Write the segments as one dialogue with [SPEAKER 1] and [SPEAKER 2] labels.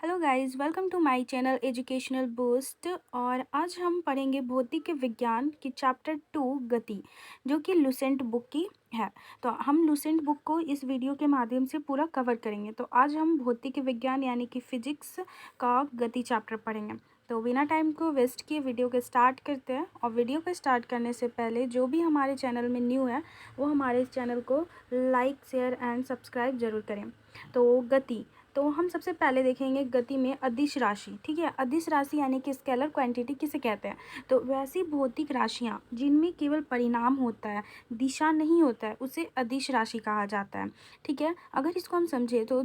[SPEAKER 1] Hello guys, welcome to my channel educational boost. और आज हम पढ़ेंगे भौतिक विज्ञान की चैप्टर 2 गति, जो कि लुसेंट बुक की है। तो हम लुसेंट बुक को इस वीडियो के माध्यम से पूरा कवर करेंगे। तो आज हम भौतिक विज्ञान यानी कि फिजिक्स का गति चैप्टर पढ़ेंगे। तो बिना टाइम को वेस्ट किए वीडियो को स्टार्ट करते हैं। और वीडियो को स्टार्ट करने से पहले जो भी हमारे चैनल में न्यू है वो हमारे इस चैनल को लाइक, शेयर एंड सब्सक्राइब जरूर करें। तो गति, तो हम सबसे पहले देखेंगे गति में अदिश राशि। ठीक है, अदिश राशि यानी कि स्केलर क्वांटिटी किसे कहते हैं? तो वैसी भौतिक राशियाँ जिनमें केवल परिणाम होता है, दिशा नहीं होता है, उसे अदिश राशि कहा जाता है। ठीक है, अगर इसको हम समझे तो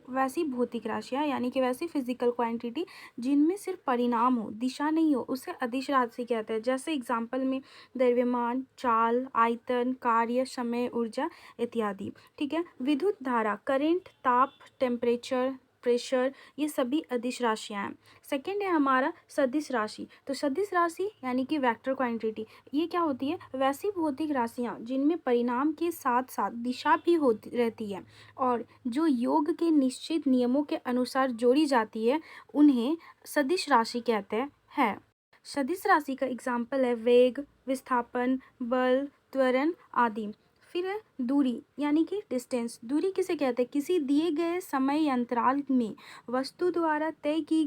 [SPEAKER 1] वैसी भौतिक राशियाँ यानी कि वैसी फिजिकल क्वांटिटी जिनमें सिर्फ परिणाम हो, दिशा नहीं हो, उसे अदिश राशि कहते हैं। जैसे एग्जाम्पल में द्रव्यमान, चाल, आयतन, कार्य, समय, ऊर्जा इत्यादि। ठीक है, विद्युत धारा, करंट, ताप, टेम्परेचर, प्रेशर, ये सभी अदिश राशियाँ हैं। सेकेंड है हमारा सदिश राशि। तो सदिश राशि यानी कि वेक्टर क्वांटिटी, ये क्या होती है? वैसी भौतिक राशियाँ जिनमें परिणाम के साथ साथ दिशा भी होती रहती है और जो योग के निश्चित नियमों के अनुसार जोड़ी जाती है, उन्हें सदिश राशि कहते हैं। सदिश राशि का एग्जाम्पल है वेग, विस्थापन, बल, त्वरण आदि। फिर है दूरी यानी कि डिस्टेंस। दूरी किसे कहते हैं? किसी दिए गए समय अंतराल में वस्तु द्वारा तय किए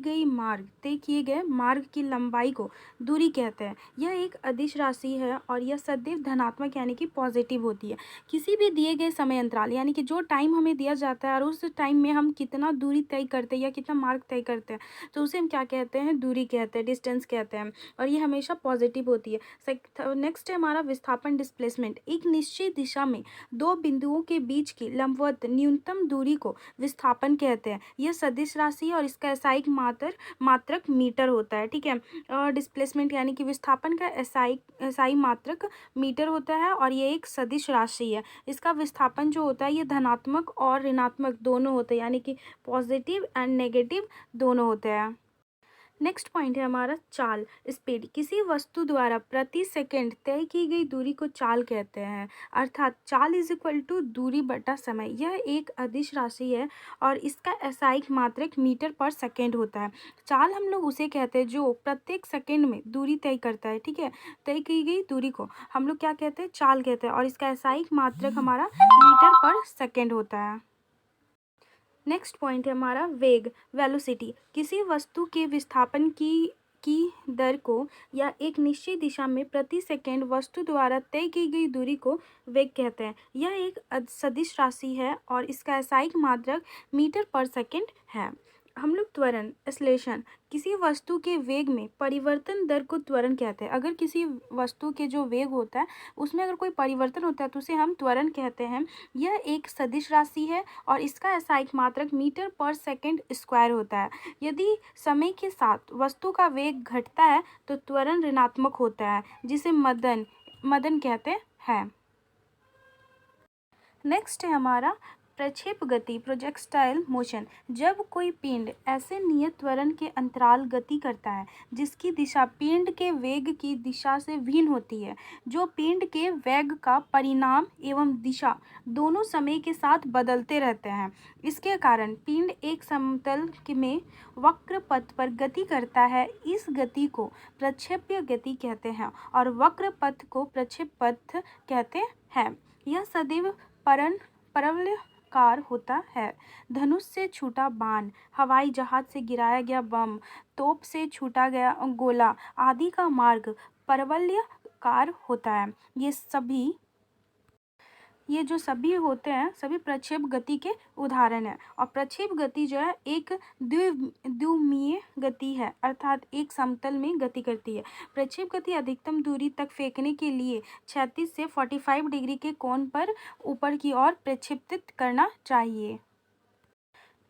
[SPEAKER 1] गए मार्ग की लंबाई को दूरी कहते हैं। यह एक अदिश राशि है और यह सदैव धनात्मक यानी कि पॉजिटिव होती है। किसी भी दिए गए समय अंतराल यानी कि जो टाइम हमें दिया जाता है और उस टाइम में हम कितना दूरी तय करते हैं या कितना मार्ग तय करते हैं, तो उसे हम क्या कहते हैं? दूरी कहते हैं, डिस्टेंस कहते हैं। और ये हमेशा पॉजिटिव होती है। नेक्स्ट है हमारा विस्थापन, डिस्प्लेसमेंट। एक निश्चित दिशा में दो बिंदुओं के बीच की लंबवत न्यूनतम दूरी को विस्थापन कहते हैं। यह सदिश राशि है और इसका एसआई मात्रक मीटर होता है। ठीक है, और डिस्प्लेसमेंट यानी कि विस्थापन का एसआई मात्रक मीटर होता है और ये एक सदिश राशि है। इसका विस्थापन जो होता है ये धनात्मक और ऋणात्मक दोनों होते हैं, यानी कि पॉजिटिव एंड नेगेटिव दोनों होते हैं। नेक्स्ट पॉइंट है हमारा चाल, स्पीड। किसी वस्तु द्वारा प्रति सेकंड तय की गई दूरी को चाल कहते हैं। अर्थात चाल इज इक्वल टू दूरी बटा समय। यह एक अदिश राशि है और इसका एसआई मात्रक मीटर पर सेकंड होता है। चाल हम लोग उसे कहते हैं जो प्रत्येक सेकंड में दूरी तय करता है। ठीक है, तय की गई दूरी को हम लोग क्या कहते हैं? चाल कहते हैं और इसका एसआई मात्रक हमारा मीटर पर सेकंड होता है। नेक्स्ट पॉइंट है हमारा वेग, वेलोसिटी। किसी वस्तु के विस्थापन की दर को या एक निश्चित दिशा में प्रति सेकंड वस्तु द्वारा तय की गई दूरी को वेग कहते हैं। यह एक सदिश राशि है और इसका एसआई मात्रक मीटर पर सेकंड है। हम लोग त्वरण, एक्सेलरेशन, किसी वस्तु के वेग में परिवर्तन दर को त्वरण कहते हैं। अगर किसी वस्तु के जो वेग होता है उसमें अगर कोई परिवर्तन होता है तो उसे हम त्वरण कहते हैं। यह एक सदिश राशि है और इसका एसआई मात्रक मीटर पर सेकंड स्क्वायर होता है। यदि समय के साथ वस्तु का वेग घटता है तो त्वरण ऋणात्मक होता है, जिसे मदन कहते हैं। नेक्स्ट है हमारा प्रक्षेप गति, प्रोजेक्टाइल मोशन। जब कोई पिंड ऐसे नियत त्वरण के अंतराल गति करता है जिसकी दिशा पिंड के वेग की दिशा से भिन्न होती है, जो पिंड के वेग का परिणाम एवं दिशा दोनों समय के साथ बदलते रहते हैं, इसके कारण पिंड एक समतल में वक्र पथ पर गति करता है। इस गति को प्रक्षेप्य गति कहते हैं और वक्र पथ को प्रक्षेप पथ कहते हैं। यह सदैव परवलयाकार होता है। धनुष से छूटा बाण, हवाई जहाज से गिराया गया बम, तोप से छूटा गया गोला आदि का मार्ग परवलयाकार होता है। ये जो सभी होते हैं सभी प्रक्षेप गति के उदाहरण हैं। और प्रक्षेप गति जो है एक द्विमीय गति है, अर्थात एक समतल में गति करती है। प्रक्षेप गति अधिकतम दूरी तक फेंकने के लिए 36 से 45 डिग्री के कोण पर ऊपर की ओर प्रक्षेपित करना चाहिए।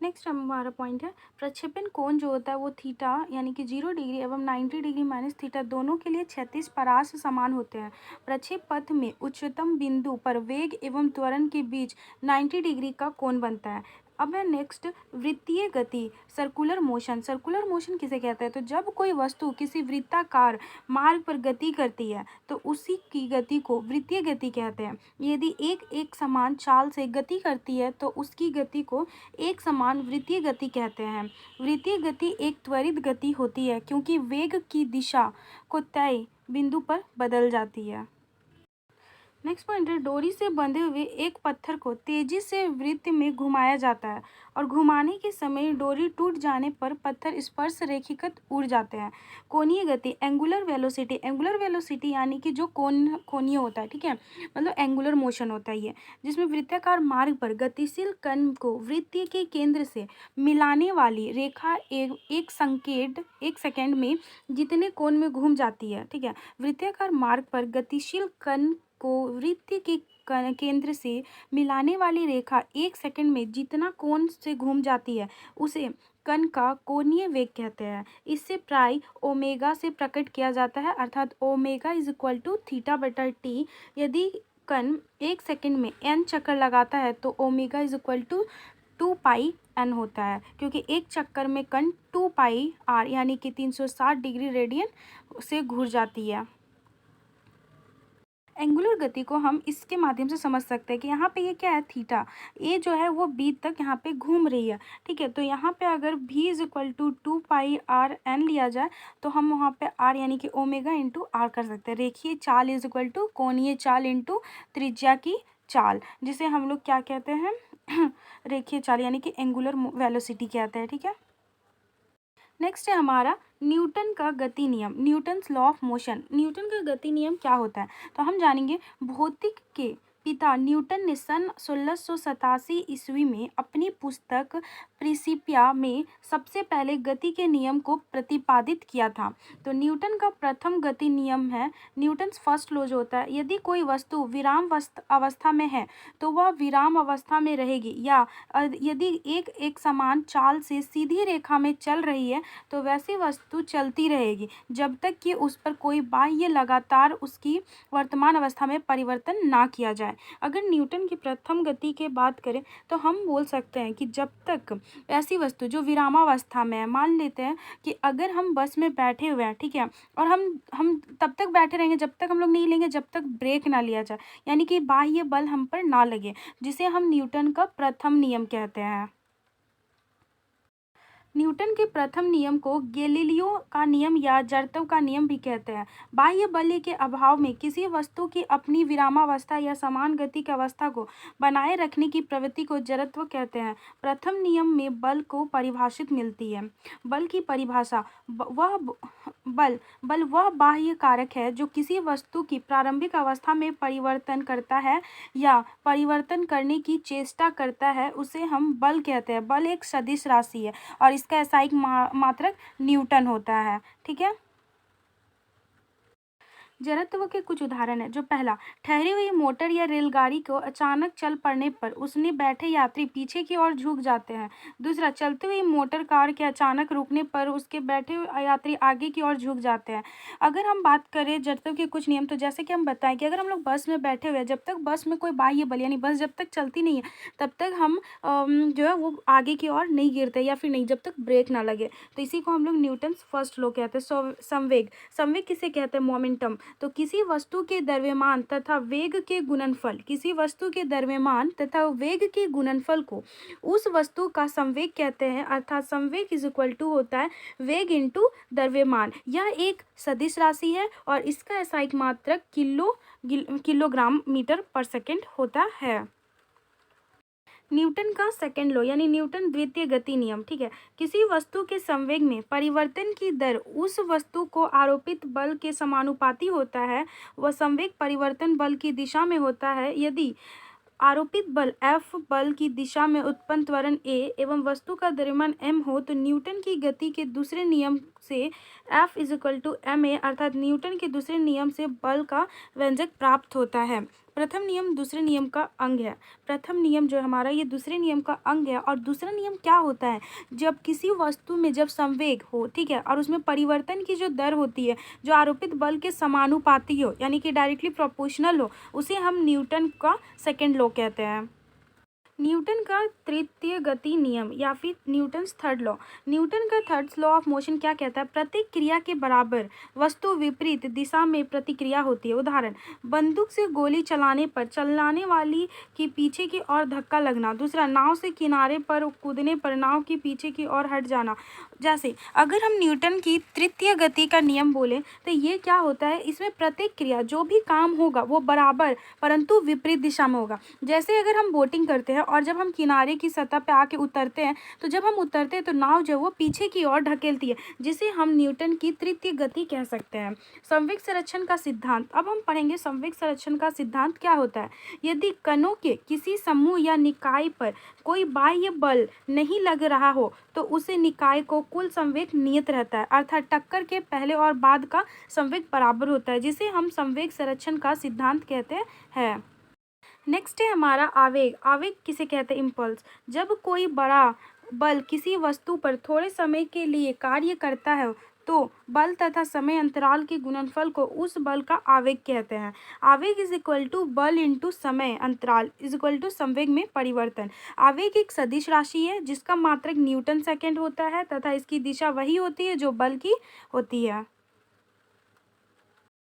[SPEAKER 1] नेक्स्ट हमारा पॉइंट है प्रक्षेपण कोण जो होता है वो थीटा यानी कि 0 डिग्री एवं 90 डिग्री माइनस थीटा दोनों के लिए 36 परास समान होते हैं। प्रक्षेप पथ में उच्चतम बिंदु पर वेग एवं त्वरण के बीच 90 डिग्री का कोण बनता है। अब है नेक्स्ट वृत्तीय गति, सर्कुलर मोशन। सर्कुलर मोशन किसे कहते हैं? तो जब कोई वस्तु किसी वृत्ताकार मार्ग पर गति करती है तो उसी की गति को वृत्तीय गति कहते हैं। यदि एक एक समान चाल से गति करती है तो उसकी गति को एक समान वृत्तीय गति कहते हैं। वृत्तीय गति एक त्वरित गति होती है क्योंकि वेग की दिशा को तय बिंदु पर बदल जाती है। नेक्स्ट पॉइंट है, डोरी से बंधे हुए एक पत्थर को तेजी से वृत्त में घुमाया जाता है और घुमाने के समय डोरी टूट जाने पर पत्थर स्पर्श रेखीकृत उड़ जाते हैं। कोणीय गति, एंगुलर वेलोसिटी। एंगुलर वेलोसिटी यानी कि जो कोणीय होता है, ठीक है, मतलब एंगुलर मोशन होता है ये, जिसमें वृत्ताकार मार्ग पर गतिशील कण को वृत्त के केंद्र से मिलाने वाली रेखा एक सेकेंड में जितने कोण में घूम जाती है, ठीक है। वृत्ताकार मार्ग पर गतिशील कण को वृत्त के केंद्र से मिलाने वाली रेखा एक सेकंड में जितना कोण से घूम जाती है उसे कण का कोणीय वेग कहते हैं। इससे प्राय ओमेगा से प्रकट किया जाता है, अर्थात omega is equal to theta बटा टी। यदि कण एक सेकंड में n चक्कर लगाता है तो omega is equal to 2πn होता है, क्योंकि एक चक्कर में कण 2πr यानी कि 360 डिग्री रेडियन से घूर जाती है। एंगुलर गति को हम इसके माध्यम से समझ सकते हैं कि यहाँ पे ये क्या है, थीटा, ए जो है वो बी तक यहाँ पे घूम रही है, ठीक है। तो यहाँ पे अगर v is equal to 2πr n लिया जाए तो हम वहाँ पे r यानी कि ओमेगा इंटू आर कर सकते हैं। रेखीय चाल इज इक्वल टू कोणीय चाल इंटू त्रिज्या की चाल, जिसे हम लोग क्या कहते हैं रेखीय चाल यानी कि एंगुलर वेलोसिटी कहते हैं, ठीक है। नेक्स्ट है हमारा न्यूटन का गति नियम, Newton's law of motion. Newton का गति नियम क्या होता है? तो हम जानेंगे। भौतिक के पिता न्यूटन ने सन 1687 ईस्वी में अपनी पुस्तक प्रिंसिपिया में सबसे पहले गति के नियम को प्रतिपादित किया था। तो न्यूटन का प्रथम गति नियम है न्यूटन्स फर्स्ट लॉ जो होता है, यदि कोई वस्तु विराम अवस्था में है तो वह विराम अवस्था में रहेगी, या यदि एक समान चाल से सीधी रेखा में चल रही है तो वैसी वस्तु चलती रहेगी जब तक कि उस पर कोई बाह्य लगातार उसकी वर्तमान अवस्था में परिवर्तन ना किया जाए। अगर न्यूटन की प्रथम गति की बात करें तो हम बोल सकते हैं कि जब तक ऐसी वस्तु जो विरामावस्था में है, मान लेते हैं कि अगर हम बस में बैठे हुए हैं, ठीक है, और हम तब तक बैठे रहेंगे जब तक हम लोग नहीं लेंगे जब तक ब्रेक ना लिया जाए, यानी कि बाह्य बल हम पर ना लगे, जिसे हम न्यूटन का प्रथम नियम कहते हैं। न्यूटन के प्रथम नियम को गैलीलियो का नियम या जड़त्व का नियम भी कहते हैं। बाह्य बल के अभाव में किसी वस्तु की अपनी विरामावस्था या समान गति की अवस्था को बनाए रखने की प्रवृत्ति को जड़त्व कहते हैं। प्रथम नियम में बल को परिभाषित मिलती है। बल की परिभाषा, बल वह बाह्य कारक है जो किसी वस्तु की प्रारंभिक अवस्था में परिवर्तन करता है या परिवर्तन करने की चेष्टा करता है, उसे हम बल कहते हैं। बल एक सदिश राशि है और इसका एसआई मात्रक न्यूटन होता है, ठीक है। जड़त्व के कुछ उदाहरण है। जो पहला, ठहरी हुई मोटर या रेलगाड़ी को अचानक चल पड़ने पर उसमें बैठे यात्री पीछे की ओर झुक जाते हैं। दूसरा, चलती हुई मोटर कार के अचानक रुकने पर उसके बैठे हुए यात्री आगे की ओर झुक जाते हैं। अगर हम बात करें जड़त्व के कुछ नियम, तो जैसे कि हम बताएं कि अगर हम लोग बस में बैठे हुए हैं, जब तक बस में कोई बाह्य बल यानी बस जब तक चलती नहीं है तब तक हम जो है वो आगे की ओर नहीं गिरते या फिर नहीं, जब तक ब्रेक ना लगे। तो इसी को हम लोग न्यूटन्स फर्स्ट लॉ कहते हैं। संवेग, संवेग किसे कहते हैं? मोमेंटम। तो किसी वस्तु के द्रव्यमान तथा वेग के गुणनफल, किसी वस्तु के द्रव्यमान तथा वेग के गुणनफल को उस वस्तु का संवेग कहते हैं, अर्थात संवेग इज इक्वल टू होता है वेग इंटू द्रव्यमान। यह एक सदिश राशि है और इसका एसआई मात्रक किलोग्राम मीटर पर सेकेंड होता है। न्यूटन का सेकंड लॉ यानी न्यूटन द्वितीय गति नियम, ठीक है। किसी वस्तु के संवेग में परिवर्तन की दर उस वस्तु को आरोपित बल के समानुपाती होता है। वह संवेग परिवर्तन बल की दिशा में होता है। यदि आरोपित बल F बल की दिशा में उत्पन्न त्वरण A एवं वस्तु का द्रव्यमान m हो तो न्यूटन की गति के दूसरे नियम से F is equal to ma, अर्थात न्यूटन के दूसरे नियम से बल का व्यंजक प्राप्त होता है। प्रथम नियम दूसरे नियम का अंग है। प्रथम नियम जो हमारा ये दूसरे नियम का अंग है। और दूसरा नियम क्या होता है? जब किसी वस्तु में जब संवेग हो, ठीक है, और उसमें परिवर्तन की जो दर होती है जो आरोपित बल के समानुपाती हो यानी कि डायरेक्टली प्रोपोर्शनल हो, उसे हम न्यूटन का सेकंड लॉ कहते हैं। न्यूटन का तृतीय गति नियम या फिर न्यूटन्स थर्ड लॉ। न्यूटन का थर्ड लॉ ऑफ मोशन क्या कहता है? प्रत्येक क्रिया के बराबर वस्तु विपरीत दिशा में प्रतिक्रिया होती है। उदाहरण, बंदूक से गोली चलाने पर चलाने वाली की पीछे की ओर धक्का लगना। दूसरा, नाव से किनारे पर कूदने पर नाव की पीछे की ओर हट जाना। जैसे अगर हम न्यूटन की तृतीय गति का नियम बोले तो ये क्या होता है, इसमें प्रत्येक क्रिया जो भी काम होगा वो बराबर परंतु विपरीत दिशा में होगा। जैसे अगर हम बोटिंग करते हैं और जब हम किनारे की सतह पे आके उतरते हैं तो जब हम उतरते हैं तो नाव जो वो पीछे की ओर ढकेलती है, जिसे हम न्यूटन की तृतीय गति कह सकते हैं। संवेग संरक्षण का सिद्धांत। अब हम पढ़ेंगे संवेग संरक्षण का सिद्धांत क्या होता है। यदि कणों के किसी समूह या निकाय पर कोई बाह्य बल नहीं लग रहा हो तो उसे निकाय को कुल संवेग नियत रहता है, अर्थात टक्कर के पहले और बाद का संवेग बराबर होता है, जिसे हम संवेग संरक्षण का सिद्धांत कहते हैं। नेक्स्ट है हमारा आवेग। आवेग किसे कहते हैं? इम्पल्स। जब कोई बड़ा बल किसी वस्तु पर थोड़े समय के लिए कार्य करता है तो बल तथा समय अंतराल के गुणनफल को उस बल का आवेग कहते हैं। आवेग इज इक्वल टू बल इंटू समय अंतराल इज इक्वल टू संवेग में परिवर्तन। आवेग एक सदिश राशि है जिसका मात्रक न्यूटन सेकेंड होता है तथा इसकी दिशा वही होती है जो बल की होती है।